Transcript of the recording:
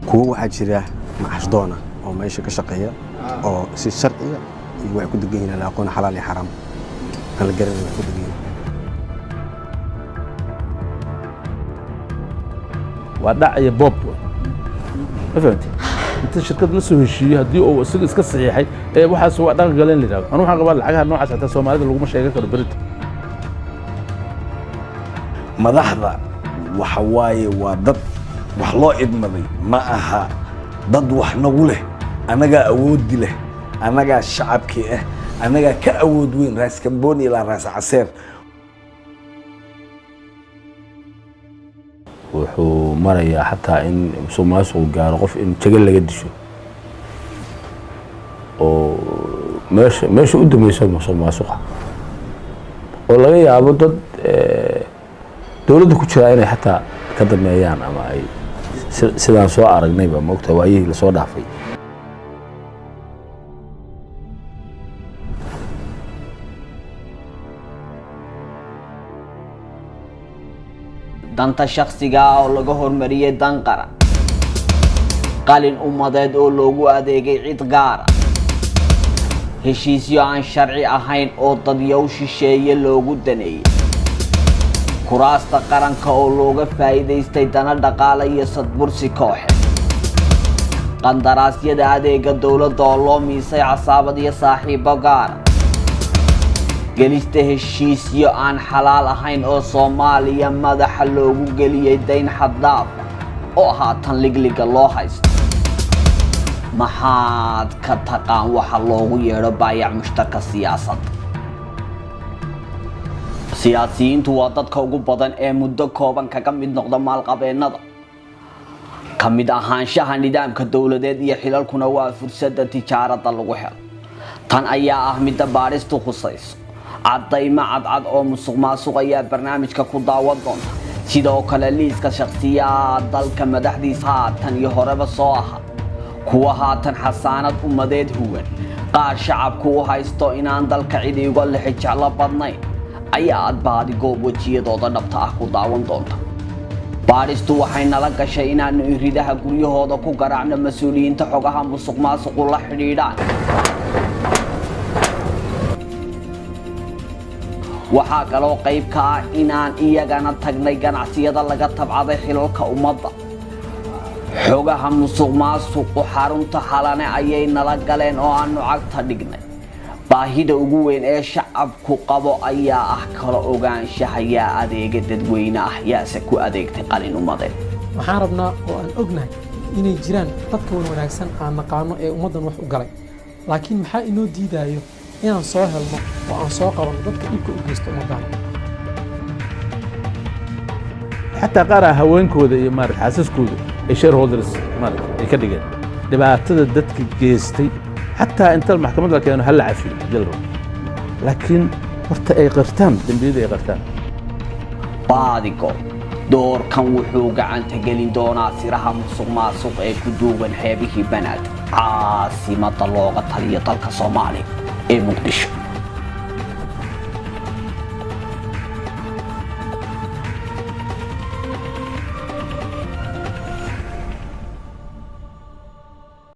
kuwa waxaa jira macaash doona oo meesha ka shaqeeya oo si sharciya iyo wax ku degan yihiin aqoon xalaal iyo xaraam kala garan wax ku degan وداعي بوب فهمت انت شركه la soo heshiiyay hadii uu isaga iska saxiixay waxaas waa dhaqan galeen lidaag anu waxaan qabaa lacagaha noocaas xataa Soomaalida lagu ma sheegan karo berit madaxda waxa waaye waa dad wax loo idmaday ma aha dad wax nagu leh anaga awood leh anaga shacabkii anaga ka awood weyn raas Kambooni ilaa raas Caseer wuxuu marayaa xataa in Soomaalidu gaaro qof in jagal laga disho oo meesha u dambayso Soomaaliga oo laga yaabo dad dawladda ku jira inay xataa ka dameeyaan ama ay sidaan soo aragnayba moogta waayihii la soo dhaafay danta shakhsiga oo laga hormariyay dan qaran qalin ummadeed oo loogu adeegay cid gaar ah heshiisyo aan sharci ahayn oo dadyow shisheeye loogu daneeyay kuraasta qaranka oo looga faa'iidaystay dana dhaqaale iyo sadbursi kooxeed qandaraasyada adeega dawladda oo loo miisay casaabad iyo saaxiibo gaar ah gelista heshiisyo aan xalaal ahayn oo Soomaaliya madaxa loogu geliyay dayn xad dhaaf oo haatan ligliga loo haysto maxaad ka taqaan waxa loogu yeero baayac mushtarka siyaasadda siyaasiyiintu waa dadka ugu badan ee muddo kooban kaga mid noqda maalqabeennada ka mid ahaanshaha nidaamka dawladeed iyo xilalkuna waa fursadda tijaarada lagu helo tan ayaa ah mid baaristu khusayso cadayma cadcad oo musuqmaasuq ayaa barnaamijka ku daawan doonta sidoo kale liiska shakhsiyaad dalka madaxdiisa haatan iyo horeba soo aha kuwa haatan xasaanad ummadeed huwan qaar shacabku u haysto inaan dalka cid iga lixi jeclo badnayn ayaa aad Baadi-Goob wajiyadooda dhabta ah ku daawan doonta baaristu waxay nala gashay inaanu iridaha guryahooda ku garaacno mas'uuliyiinta xogaha musuqmaasuq la xidhiidhaan waxaa kaloo qayb ka ah inaan iyagana tagnay ganacsiyada laga tabcaday xilalka ummadda xogaha musuqmaasuqu xarunta xalane ayay nala galeen oo aanu cagta dhignay baahida ugu weyn ee shacabku qabo ayaa ah kala ogaanshaha yaa adeega dadweyne ah yaase ku adeegtay qalin ummadeed waxaan rabnaa oo aan ognahay inay jiraan dadka wanaagsan aan naqaano ee ummadan wax u galay laakiin maxaa inoo diidayo inaan soo helno oo aan soo qabanno dadka dhibka u geysto ummadan xataa qaar haweenkooda iyo xaasaskooda ay shareholders ay ka dhigeen dhibaatada dadka geystay حتى انت المحكمة لك انه هلا عفي جلرو لكن horta ay qartaan dambiyada ay qartaan Baadi-Goob door kan wuxuu gacanta gelin doonaa siraha musuqmaasuq ee ku duuban xeebihii banaad caasimada looga taliyo dalka Soomaaliya ee Muqdisho